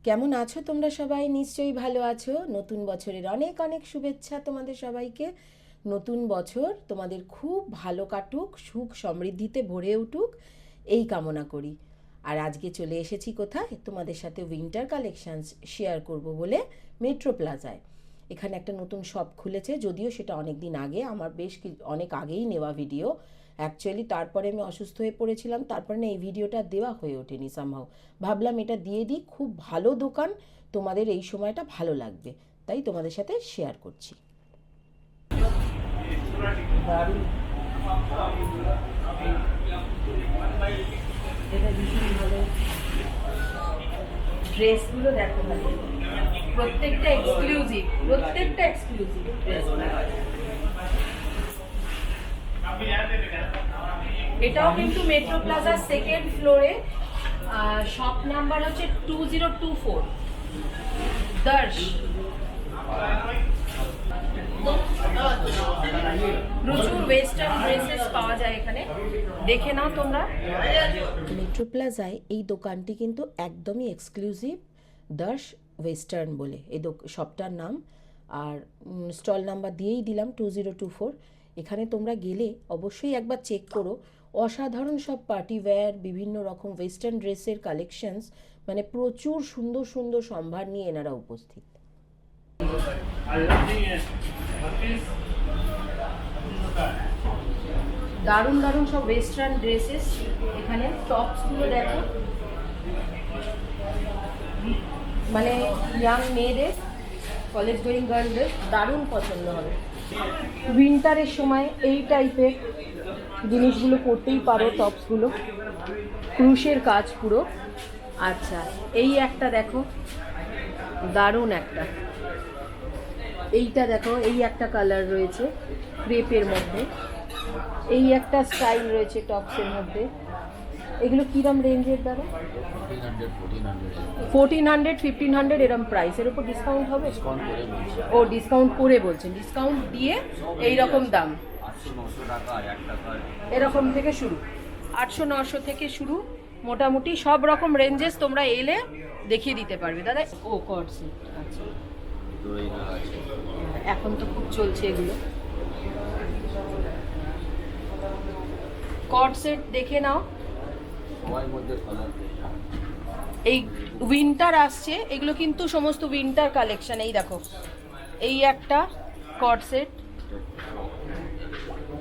কেমন আছো তোমরা সবাই? নিশ্চয়ই ভালো আছো। নতুন বছরের অনেক অনেক শুভেচ্ছা তোমাদের সবাইকে। নতুন বছর তোমাদের খুব ভালো কাটুক, সুখ সমৃদ্ধিতে ভরে উঠুক, এই কামনা করি। আর আজকে চলে এসেছি কোথায়? তোমাদের সাথে উইন্টার কালেকশনস শেয়ার করব বলে মেট্রো প্লাজায়। এখানে একটা নতুন শপ খুলেছে, যদিও সেটা অনেক দিন আগে, আমার অনেক আগেই নেওয়া ভিডিও অ্যাকচুয়ালি। তারপরে আমি অসুস্থ হয়ে পড়েছিলাম, তারপরে না এই ভিডিওটা দেওয়া হয়ে ওঠেনি সামহাও। ভাবলাম এটা দিয়ে দিই, খুব ভালো দোকান, তোমাদের এই সময়টা ভালো লাগবে, তাই তোমাদের সাথে শেয়ার করছি। এটা ভীষণ ভালো ড্রেসগুলো দেখো, প্রত্যেকটা এক্সক্লুসিভ, এটাও কিন্তু মেট্রো প্লাজার সেকেন্ড ফ্লোরে, শপ নাম্বার হচ্ছে 2024 দর্শ। প্রচুর ওয়েস্টার্ন ড্রেসেস পাওয়া যায় এখানে, দেখে নাও তোমরা। মেট্রো প্লাজায় এই দোকানটি কিন্তু একদমই এক্সক্লুসিভ, দর্শ ওয়েস্টার্ন বলে এই শপটার নাম। আর স্টল নাম্বার দিয়েই দিলাম 2024। এখানে তোমরা গেলে অবশ্যই একবার চেক করো, অসাধারণ সব পার্টি ওয়্যার, বিভিন্ন রকম ওয়েস্টার্ন ড্রেসের কালেকশনস, মানে প্রচুর সুন্দর সুন্দর সম্ভার নিয়ে এনারা উপস্থিত। দারুণ দারুণ সব ওয়েস্টার্ন ড্রেসেস, এখানে টপসগুলো দেখো, মানে ইয়াং মেয়েদের, কলেজ গোয়িং গার্লদের দারুণ পছন্দ হবে। উইন্টারের সময় এই টাইপের জিনিসগুলো পরতেই পারো, টপসগুলো ক্রুশের কাজ পুরো। আচ্ছা, এই একটা দেখো, দারুণ একটা, এইটা দেখো, এই একটা কালার রয়েছে ক্রেপের মধ্যে, এই একটা স্টাইল রয়েছে টপসের মধ্যে। এগুলো কিরম রেঞ্জের দাদা? 1400 1500 এরম প্রাইস। এর উপর ডিসকাউন্ট হবে? ও ডিসকাউন্ট করে বলছেন, ডিসকাউন্ট দিয়ে এই রকম দাম, এরকম থেকে শুরু, 800-900 থেকে শুরু, মোটামুটি সব রকম রেঞ্জেস তোমরা এলে দেখিয়ে দিতে পারবে দাদা। ও কট সেট, আচ্ছা, এখন তো খুব চলছে এগুলো। কট সেট দেখে নাও, এই উইন্টার আসছে, এগুলো কিন্তু সমস্ত উইন্টার কালেকশন। এই দেখো, এই একটা কট সেট,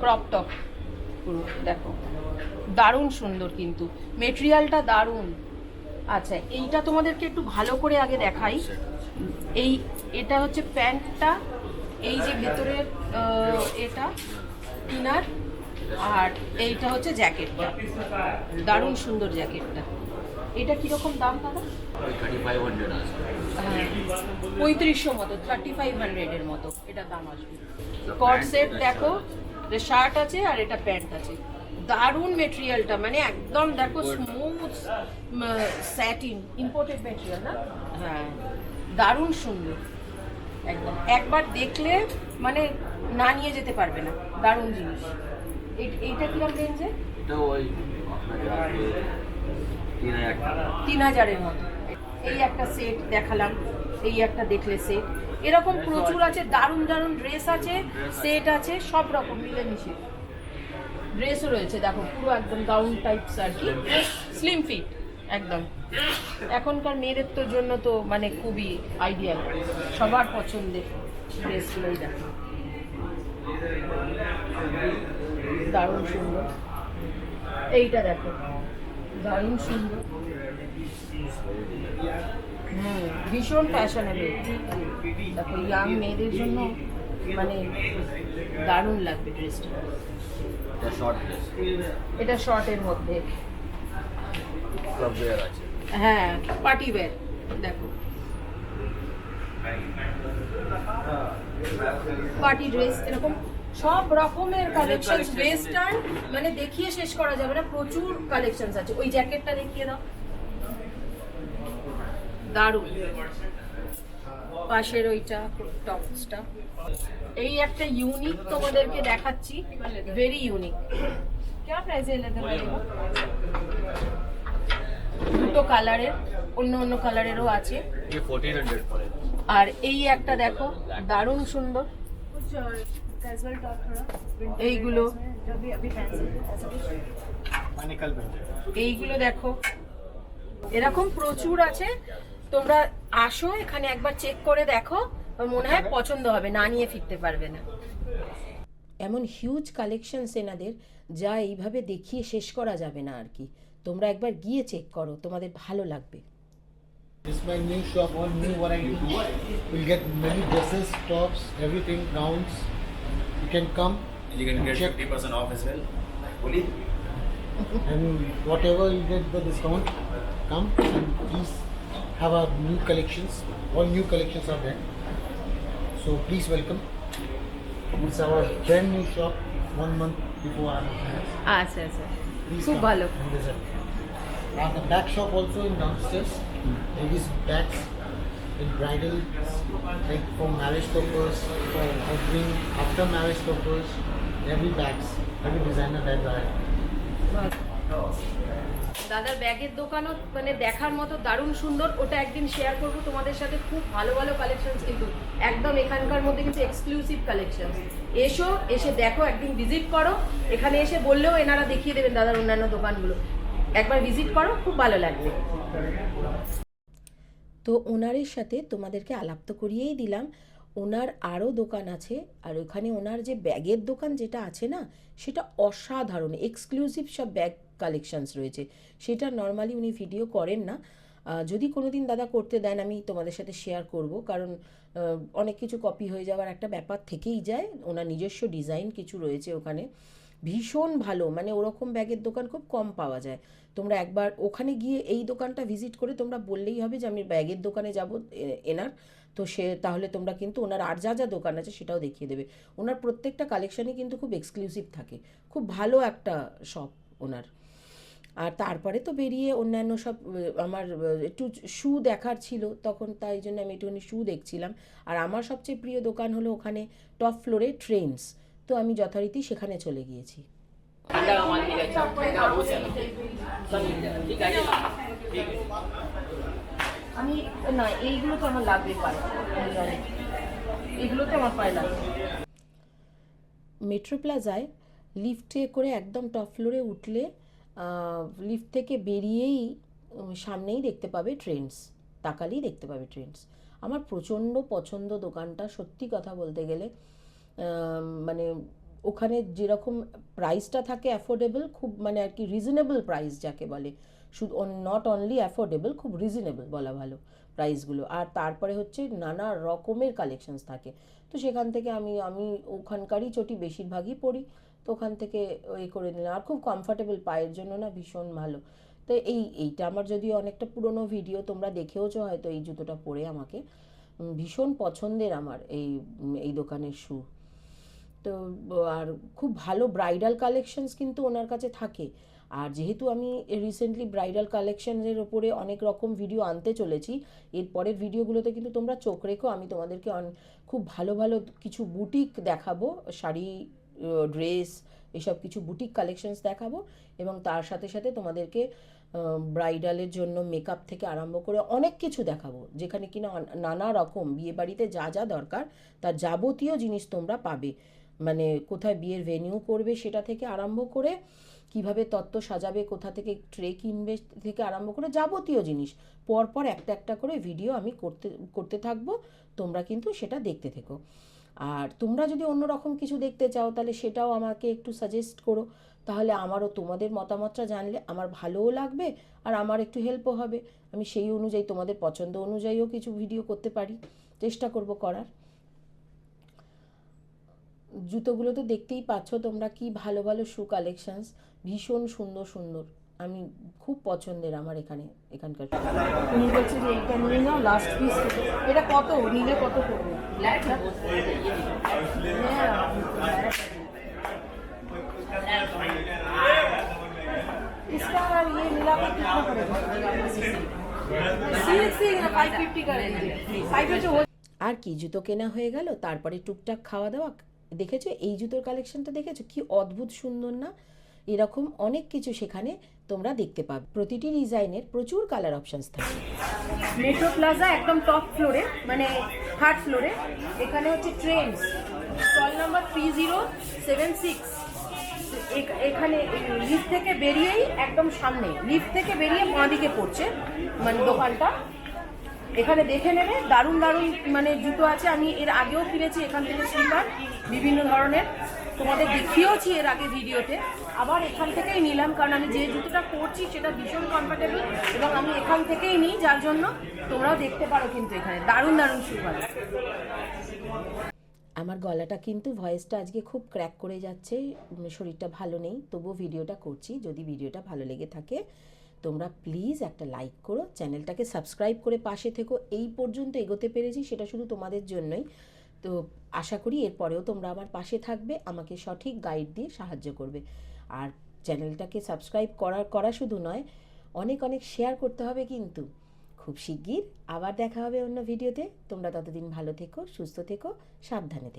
ক্রপ টপ পুরো দেখো, দারুণ সুন্দর, কিন্তু মেটেরিয়ালটা দারুণ। আচ্ছা, এইটা তোমাদেরকে একটু ভালো করে আগে দেখাই। এটা হচ্ছে প্যান্টটা, এই যে ভেতরের এটা ইনার, আর এইটা হচ্ছে জ্যাকেটটা, দারুণ সুন্দর জ্যাকেটটা। এটা কিরকম দাম দাদা? 3500 আছে। হ্যাঁ, 3500 মতো, 3500 এর মতো এটা দাম আসবে। কট সেট দেখো, শার্ট আছে আর এটা প্যান্ট আছে, দারুণ মেটেরিয়ালটা, মানে একদম দেখো স্মুথ স্যাটিন, ইম্পোর্টেড মেটেরিয়াল না? হ্যাঁ, দারুণ সুন্দর একদম, একবার দেখলে মানে না নিয়ে যেতে পারবে না, দারুণ জিনিস। এইটা কিরকম রেঞ্জে? এটা ওই 3000 এর মতো। এই একটা সেট দেখালাম, এই একটা দেখলে সেট, এরকম প্রচুর আছে, দারুণ দারুণ ড্রেস আছে, সেট আছে, সব রকম মিলেমিশে ড্রেসও রয়েছে। দেখো পুরো একদম গাউন টাইপস আর কি, স্লিম ফিট একদম। এখনকার মেয়েদের তো জন্য তো মানে খুবই আইডিয়াল, সবার পছন্দের ড্রেসগুলোই দেখো, দারুণ সুন্দর। এইটা দেখো, দারুণ সুন্দর, ভীষণ ফ্যাশনেবল। দেখো ইয়াং মেয়েদের জন্য মানে দারুণ লাগবে ড্রেসটা। এটা শর্টের মধ্যে, হ্যাঁ পার্টি ওয়্যার। দেখো পার্টি ড্রেস, এরকম সব রকমের কালেকশন, ওয়েস্টার্ন, মানে দেখিয়ে শেষ করা যাবে না, প্রচুর কালেকশনস আছে। ওই জ্যাকেটটা দেখিয়ে দাও, দারুণ। পাশের ওইটা টপসটা, এই একটা ইউনিক তোমাদেরকে দেখাচ্ছি, ভেরি ইউনিক। क्या प्राइस है लेदर वाले का? দুটো কালারের, অন্য অন্য কালারেরও আছে। ये 1400 पड़ेगा। আর এই একটা দেখো, দারুণ সুন্দর। कैजुअल टॉप थोड़ा এইগুলো जो भी अभी फैंसी ऐसा कुछ এইগুলো দেখো, এরকম প্রচুর আছে। তোমরা আসো এখানে একবার চেক করে দেখো, আমার মনে হয় পছন্দ হবে, না নিয়ে ফিরতে পারবে না। এমন হিউজ কালেকশনস এনাদের, যা এইভাবে দেখিয়ে শেষ করা যাবে না আর কি। তোমরা একবার গিয়ে চেক করো, তোমাদের ভালো লাগবে। This is my new shop, all new variety. You'll get many dresses, tops, everything, gowns. You can come You can get check 50% off as well. Fully. and whatever you get the discount, come and please have our new collections. All new collections are there. So please welcome. It's our brand new shop, 1 month before our opening. আচ্ছা আচ্ছা, Please খুব come ভালো। and visit. And the back shop also in downstairs. Ladies bags in bridal, like for marriage purpose, for offering after marriage purpose, every bags, every designer bag I have. দাদার ব্যাগের দোকানও মানে দেখার মতো দারুণ সুন্দর, ওটা একদিন শেয়ার করব তোমাদের সাথে। খুব ভালো ভালো কালেকশনস, কিন্তু একদম এখানকার মধ্যে কিন্তু এক্সক্লুসিভ কালেকশনস। এসো, এসে দেখো, একদিন ভিজিট করো। এখানে এসে বললেও এনারা দেখিয়ে দেবেন দাদার অন্যান্য দোকানগুলো। একবার ভিজিট করো, খুব ভালো লাগবে। তো ওনারের সাথে তোমাদেরকে আলাপ তো করিয়েই দিলাম। ওনার আরও দোকান আছে, আর ওখানে ওনার যে ব্যাগের দোকান যেটা আছে না, সেটা অসাধারণ এক্সক্লুসিভ সব ব্যাগ কালেকশনস রয়েছে। সেটা নর্মালি উনি ভিডিও করেন না। যদি কোনো দিন দাদা করতে দেন, আমি তোমাদের সাথে শেয়ার করব, কারণ অনেক কিছু কপি হয়ে যাওয়ার একটা ব্যাপার থেকেই যায়। ওনার নিজস্ব ডিজাইন কিছু রয়েছে ওখানে, ভীষণ ভালো। মানে ওরকম ব্যাগের দোকান খুব কম পাওয়া যায়। তোমরা একবার ওখানে গিয়ে এই দোকানটা ভিজিট করে তোমরা বললেই হবে যে আমি ব্যাগের দোকানে যাব এনার, তো সে তাহলে তোমরা কিন্তু ওনার আর যা যা দোকান আছে সেটাও দেখিয়ে দেবে। ওনার প্রত্যেকটা কালেকশানই কিন্তু খুব এক্সক্লুসিভ থাকে, খুব ভালো একটা শপ ওনার। আর তারপরে তো বেরিয়ে অন্যান্য সব আমার একটু শু দেখার ছিল তখন, তাই জন্য আমি একটুখানি শু দেখছিলাম। আর আমার সবচেয়ে প্রিয় দোকান হলো ওখানে টপ ফ্লোরে ট্রেন্ডস, তো আমি যথারীতি সেখানে চলে গিয়েছি। আমি না, এইগুলো তো আমার লাগবে পায়ে, এগুলো তো আমার পায়ে লাগবে। মেট্রো প্লাজায় লিফটে করে একদম টপ ফ্লোরে উঠলে লিফট থেকে বেরিয়েই সামনেই দেখতে পাবে ট্রেন্ডস, তাকালেই দেখতে পাবে ট্রেন্ডস। আমার প্রচণ্ড পছন্দ দোকানটা, সত্যি কথা বলতে গেলে। মানে ওখানে যেরকম প্রাইসটা থাকে অ্যাফোর্ডেবল, খুব মানে আর কি রিজনেবল প্রাইস যাকে বলে, শুধু নট অনলি অ্যাফোর্ডেবল, খুব রিজনেবল বলা ভালো প্রাইসগুলো। আর তারপরে হচ্ছে নানা রকমের কালেকশনস থাকে, তো সেখান থেকে আমি ওখানকারই চটি বেশিরভাগই পরি, তো ওখান থেকে ওই করে নিলাম। আর খুব কমফর্টেবল, পায়ের জন্য না ভীষণ ভালো। তো এইটা আমার যদিও অনেকটা পুরনো ভিডিও, তোমরা দেখেওছো হয়তো এই জুতোটা পরে, আমাকে ভীষণ পছন্দের আমার এই দোকানের শু। তো আর খুব ভালো ব্রাইডাল কালেকশনস কিন্তু ওনার কাছে থাকে। আর যেহেতু আমি রিসেন্টলি ব্রাইডাল কালেকশনের ওপরে অনেক রকম ভিডিও আনতে চলেছি, এর পরের ভিডিওগুলোতে কিন্তু তোমরা চোখ রেখো, আমি তোমাদেরকে খুব ভালো ভালো কিছু বুটিক দেখাবো, শাড়ি, ড্রেস, এসব কিছু বুটিক কালেকশনস দেখাবো। এবং তার সাথে সাথে তোমাদেরকে ব্রাইডালের জন্য মেকআপ থেকে আরম্ভ করে অনেক কিছু দেখাবো, যেখানে কিনা নানা রকম বিয়েবাড়িতে যা যা দরকার তার যাবতীয় জিনিস তোমরা পাবে। মানে কোথায় বিয়ের ভেনিউ করবে সেটা থেকে আরম্ভ করে কিভাবে তত্ত্ব সাজাবে, কোথা থেকে ট্রে কিনবে থেকে আরম্ভ করে যাবতীয় জিনিস পরপর একটা একটা করে ভিডিও আমি করতে থাকবো। তোমরা কিন্তু সেটা দেখতে থেকো। আর তোমরা যদি অন্যরকম কিছু দেখতে চাও তাহলে সেটাও আমাকে একটু সাজেস্ট করো, তাহলে আমারও তোমাদের মতামতটা জানলে আমার ভালোও লাগবে, আর আমার একটু হেল্পও হবে। আমি সেই অনুযায়ী তোমাদের পছন্দ অনুযায়ীও কিছু ভিডিও করতে পারি, চেষ্টা করব করার। জুতোগুলো তো দেখতেই পাচ্ছ তোমরা, কি ভালো ভালো শু কালেকশনস, ভীষণ সুন্দর সুন্দর, আমি খুব পছন্দের আমার এখানকার। উনি বলছে যে এইটা নিয়ে নাও, লাস্ট পিস। এটা কত নিলে কত করবে? इसका ये मिलाकर कितना पड़ेगा? 550 का रेंज है। আর কি, জুতো কেনা হয়ে গেল, তারপরে টুকটাক খাওয়া দাওয়া। দেখেছো এই জুতোর কালেকশনটা, দেখেছো কি অদ্ভুত সুন্দর না? এরকম অনেক কিছু সেখানে তোমরা দেখতে পাবে। প্রতিটি ডিজাইনের প্রচুর কালার অপশানস থাকে। মেট্রো প্লাজা একদম টপ ফ্লোরে, মানে থার্ড ফ্লোরে। এখানে হচ্ছে ট্রেন্ডস, স্টল নাম্বার 3076। এখানে লিফট থেকে বেরিয়েই একদম সামনে, লিফট থেকে বেরিয়ে বাঁ দিকে পড়ছে মানে দোকানটা। এখানে দেখে নেবে, দারুণ দারুণ মানে জুতো আছে। আমি এর আগেও কিনেছি এখান থেকে স্লিপার বিভিন্ন ধরনের, তোমাদের দেখিয়েওছি এর আগে ভিডিওতে। আবার এখান থেকেই নিলাম, কারণ আমি যে জুতোটা পরছি সেটা ভীষণ কমফোর্টেবল এবং আমি এখান থেকেই নিই, যার জন্য তোমরাও দেখতে পারো। কিন্তু এখানে দারুণ দারুণ স্লিপার। আমার গলাটা কিন্তু ভয়েসটা আজকে খুব ক্র্যাক করে যাচ্ছে, শরীরটা ভালো নেই, তবুও ভিডিওটা করছি। যদি ভিডিওটা ভালো লেগে থাকে তোমরা প্লিজ একটা লাইক করো, চ্যানেলটাকে সাবস্ক্রাইব করে পাশে থেকো। এই পর্যন্ত এগোতে পেরেছি সেটা শুধু তোমাদের জন্যই। তো আশা করি এরপরেও তোমরা আমার পাশে থাকবে, আমাকে সঠিক গাইড দিয়ে সাহায্য করবে। আর চ্যানেলটাকে সাবস্ক্রাইব করা শুধু নয়, অনেক অনেক শেয়ার করতে হবে কিন্তু। খুব শিগগির আবার দেখা হবে অন্য ভিডিওতে। তোমরা ততদিন ভালো থেকো, সুস্থ থেকো, সাবধানে থেকো।